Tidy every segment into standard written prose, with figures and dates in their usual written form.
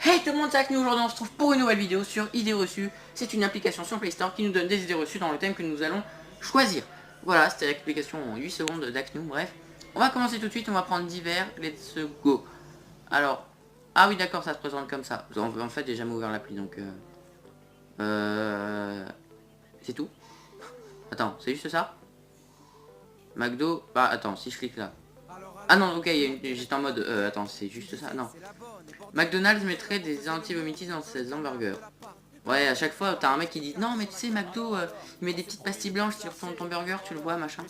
Hey tout le monde, c'est Acne. Aujourd'hui on se retrouve pour une nouvelle vidéo sur Idées reçues. C'est une application sur Play Store qui nous donne des idées reçues dans le thème que nous allons choisir. Voilà, c'était l'application en 8 secondes d'Acne. Bref, on va commencer tout de suite, on va prendre divers, let's go. Alors, ah oui d'accord, ça se présente comme ça. En fait j'ai jamais ouvert l'appli donc... C'est tout. Attends, c'est juste ça. McDo, bah attends, si je clique là. Ah non, ok, j'étais en mode... attends, c'est juste ça, non. McDonald's mettrait des anti-vomitifs dans ses hamburgers. Ouais, à chaque fois, t'as un mec qui dit non, mais tu sais, McDo, il met des petites pastilles blanches sur ton burger, tu le vois, machin.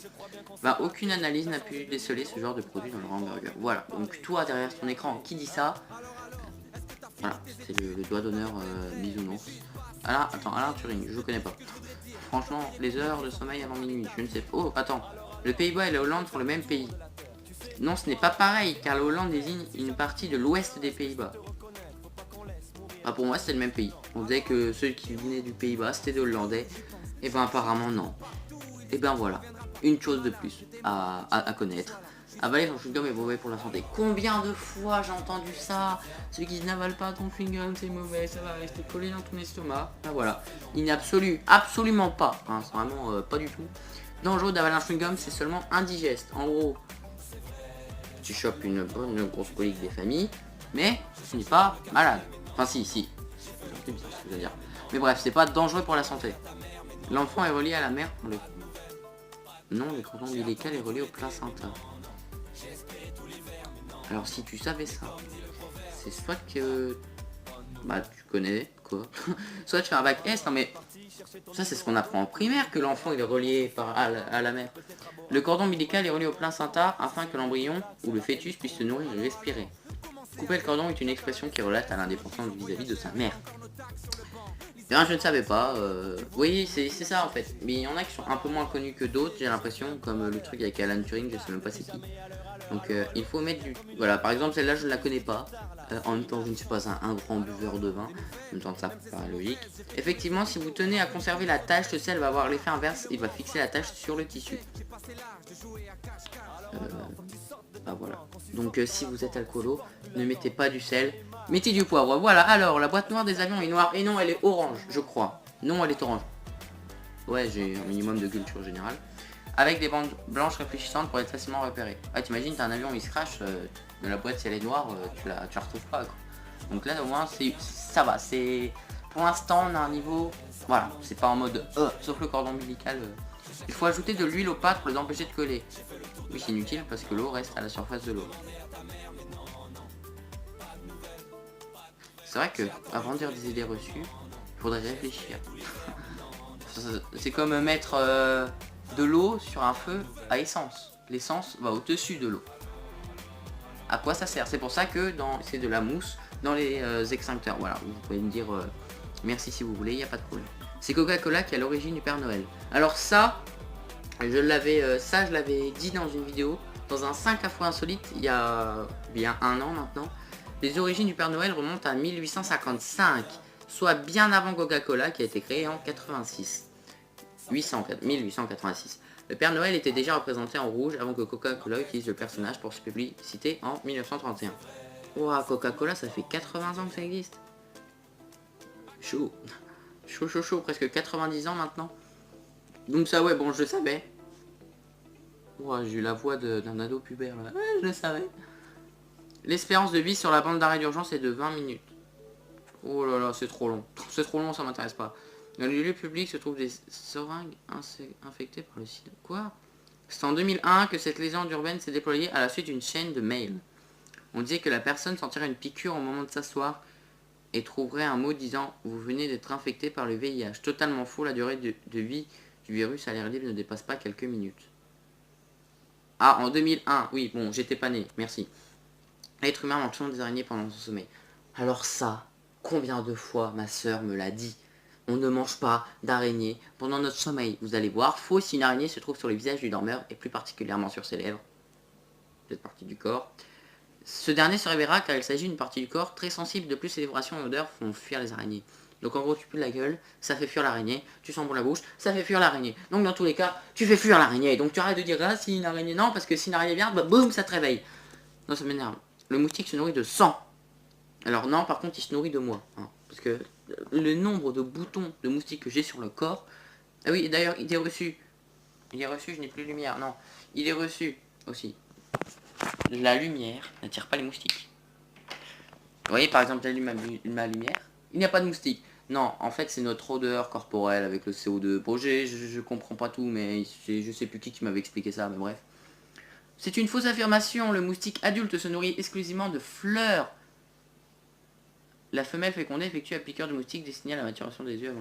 Bah, aucune analyse n'a pu déceler ce genre de produit dans leur hamburger. Voilà, donc toi, derrière ton écran, qui dit ça? Voilà, c'est le doigt d'honneur bisounours. Alain Turing, je connais pas. Franchement, les heures de sommeil avant minuit, je ne sais pas. Oh, attends, le Pays-Bas et la Hollande sont le même pays. Non, ce n'est pas pareil, car la Hollande désigne une partie de l'ouest des Pays-Bas. Ah, pour moi, c'est le même pays. On disait que ceux qui venaient du Pays-Bas, c'était des Hollandais. Et ben apparemment, non. Et ben voilà, une chose de plus à connaître. Avaler son chewing-gum est mauvais pour la santé. Combien de fois j'ai entendu ça? Ceux qui n'avalent pas ton chewing-gum, c'est mauvais, ça va rester collé dans ton estomac. Ben voilà, il n'est absolument pas, hein, c'est vraiment pas du tout dangereux d'avaler un chewing-gum, c'est seulement indigeste. En gros, tu chopes une bonne grosse colique des familles, mais tu n'es pas malade. Enfin si, c'est ce que je veux dire. Mais bref, c'est pas dangereux pour la santé. L'enfant est relié à la mère pour le... Non, le cordon ombilical est relié au placenta. Alors si tu savais ça, c'est soit que... Bah tu connais, quoi. Soit tu fais un bac S, non mais... Ça c'est ce qu'on apprend en primaire, que l'enfant il est relié à la mère. Le cordon ombilical est relié au placenta afin que l'embryon ou le fœtus puisse se nourrir et respirer. Couper le cordon est une expression qui relate à l'indépendance vis-à-vis de sa mère. Bien, je ne savais pas. Oui, c'est ça en fait. Mais il y en a qui sont un peu moins connus que d'autres, j'ai l'impression, comme le truc avec Alan Turing, je sais même pas c'est qui. Donc il faut mettre du... Voilà, par exemple celle-là je ne la connais pas. En même temps je ne suis pas un grand buveur de vin. En même temps ça paraît logique. Effectivement, si vous tenez à conserver la tache, le sel va avoir l'effet inverse, il va fixer la tache sur le tissu. Bah voilà. Donc si vous êtes alcoolo, ne mettez pas du sel, mettez du poivre. Voilà, alors la boîte noire des avions est noire. Et non, elle est orange, je crois. Non, elle est orange. Ouais, j'ai un minimum de culture générale. Avec des bandes blanches réfléchissantes pour être facilement repéré. Ah, t'imagines, t'as un avion, il se crache, de la boîte si elle est noire, tu la retrouves pas quoi. Donc là au moins ça va, c'est... Pour l'instant on a un niveau... Voilà, c'est pas en mode sauf le cordon ombilical. Il faut ajouter de l'huile aux pâtes pour les empêcher de coller. Oui, c'est inutile parce que l'eau reste à la surface de l'eau. C'est vrai que avant de dire des idées reçues, il faudrait réfléchir. C'est comme mettre de l'eau sur un feu à essence. L'essence va au-dessus de l'eau. À quoi ça sert? C'est pour ça que c'est de la mousse dans les extincteurs. Voilà, vous pouvez me dire merci si vous voulez, il n'y a pas de problème. C'est Coca-Cola qui est à l'origine du Père Noël. Alors ça, je l'avais dit dans une vidéo, dans un 5 à fois insolite, il y a bien un an maintenant. Les origines du Père Noël remontent à 1855, soit bien avant Coca-Cola qui a été créé en 1886. Le Père Noël était déjà représenté en rouge avant que Coca-Cola utilise le personnage pour sa publicité en 1931. Ouah, Coca-Cola, ça fait 80 ans que ça existe. Chaud. Chaud, presque 90 ans maintenant. Donc ça, ouais, bon, je le savais. Ouah, j'ai eu la voix d'un ado pubère là. Ouais, je le savais. L'espérance de vie sur la bande d'arrêt d'urgence est de 20 minutes. Oh là là, c'est trop long. C'est trop long, ça m'intéresse pas. Dans les lieux publics se trouvent des seringues infectées par le sida. Quoi? C'est en 2001 que cette légende urbaine s'est déployée à la suite d'une chaîne de mails. On disait que la personne sentirait une piqûre au moment de s'asseoir et trouverait un mot disant « Vous venez d'être infecté par le VIH ». Totalement faux, la durée de vie du virus à l'air libre ne dépasse pas quelques minutes. Ah, en 2001, oui, bon, j'étais pas né, merci. L'être humain mange souvent des araignées pendant son sommeil. Alors ça, combien de fois ma sœur me l'a dit? On ne mange pas d'araignées pendant notre sommeil. Vous allez voir, faux si une araignée se trouve sur le visage du dormeur et plus particulièrement sur ses lèvres. Cette partie du corps. Ce dernier se réveillera car il s'agit d'une partie du corps très sensible. De plus, ses vibrations et odeurs font fuir les araignées. Donc en gros, tu pues la gueule, ça fait fuir l'araignée. Tu sens bon la bouche, ça fait fuir l'araignée. Donc dans tous les cas, tu fais fuir l'araignée. Donc tu arrêtes de dire ah si une araignée non, parce que si une araignée vient, bah, boum, ça te réveille. Non, ça m'énerve. Le moustique se nourrit de sang. Alors non, par contre, il se nourrit de moi. Hein, parce que le nombre de boutons de moustiques que j'ai sur le corps... Ah oui, d'ailleurs, il est reçu. Il est reçu, je n'ai plus de lumière. Non, il est reçu aussi. La lumière n'attire pas les moustiques. Vous voyez, par exemple, j'allume ma lumière. Il n'y a pas de moustiques. Non, en fait, c'est notre odeur corporelle avec le CO2. Bon, je comprends pas tout, mais je sais plus qui m'avait expliqué ça, mais bref. C'est une fausse affirmation. Le moustique adulte se nourrit exclusivement de fleurs. La femelle fécondée effectue la piqûre du moustique destinée à la maturation des œufs.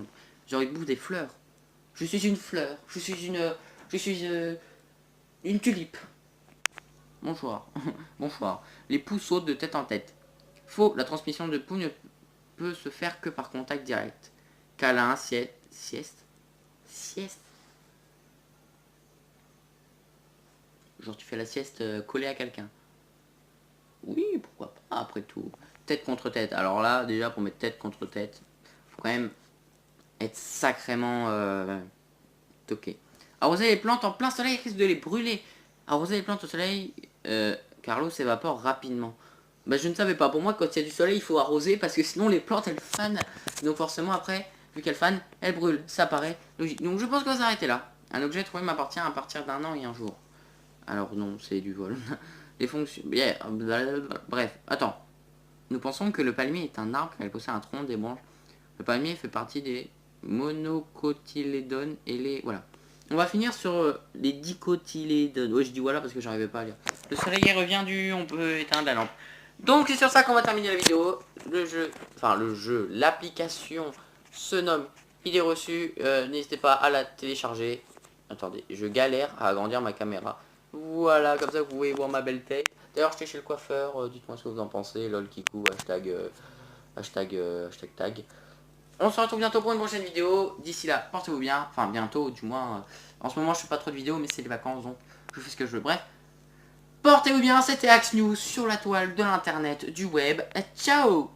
Genre, il bouffe des fleurs. Je suis une fleur. Je suis une tulipe. Bonsoir. Bonsoir. Les poux sautent de tête en tête. Faux, la transmission de poux ne peut se faire que par contact direct. Câlin, sieste. Genre tu fais la sieste collée à quelqu'un. Oui, pourquoi pas, après tout. Tête contre tête. Alors là, déjà, pour mettre tête contre tête, faut quand même être sacrément toqué. Arroser les plantes en plein soleil risque de les brûler. Arroser les plantes au soleil, car l'eau s'évapore rapidement. Bah, je ne savais pas. Pour moi, quand il y a du soleil, il faut arroser parce que sinon les plantes elles fanent. Donc forcément après, vu qu'elles fanent, elles brûlent. Ça paraît logique. Donc je pense qu'on va s'arrêter là. Un objet trouvé m'appartient à partir d'un an et un jour. Alors non, c'est du vol. Les fonctions... Bref, attends. Nous pensons que le palmier est un arbre car il possède un tronc, des branches. Le palmier fait partie des monocotylédones et les... Voilà. On va finir sur les dicotylédones. Ouais, je dis voilà parce que j'arrivais pas à lire. Le soleil revient du... On peut éteindre la lampe. Donc c'est sur ça qu'on va terminer la vidéo. L'application se nomme Idée reçue. N'hésitez pas à la télécharger. Attendez, je galère à agrandir ma caméra. Voilà, comme ça vous pouvez voir ma belle tête. D'ailleurs, j'étais chez le coiffeur, dites-moi ce que vous en pensez. Lol Kikou, hashtag tag. On se retrouve bientôt pour une prochaine vidéo. D'ici là, portez-vous bien. Enfin, bientôt, du moins. En ce moment, je fais pas trop de vidéos, mais c'est les vacances, donc je fais ce que je veux. Bref, portez-vous bien. C'était Axe News sur la toile de l'internet, du web. Ciao!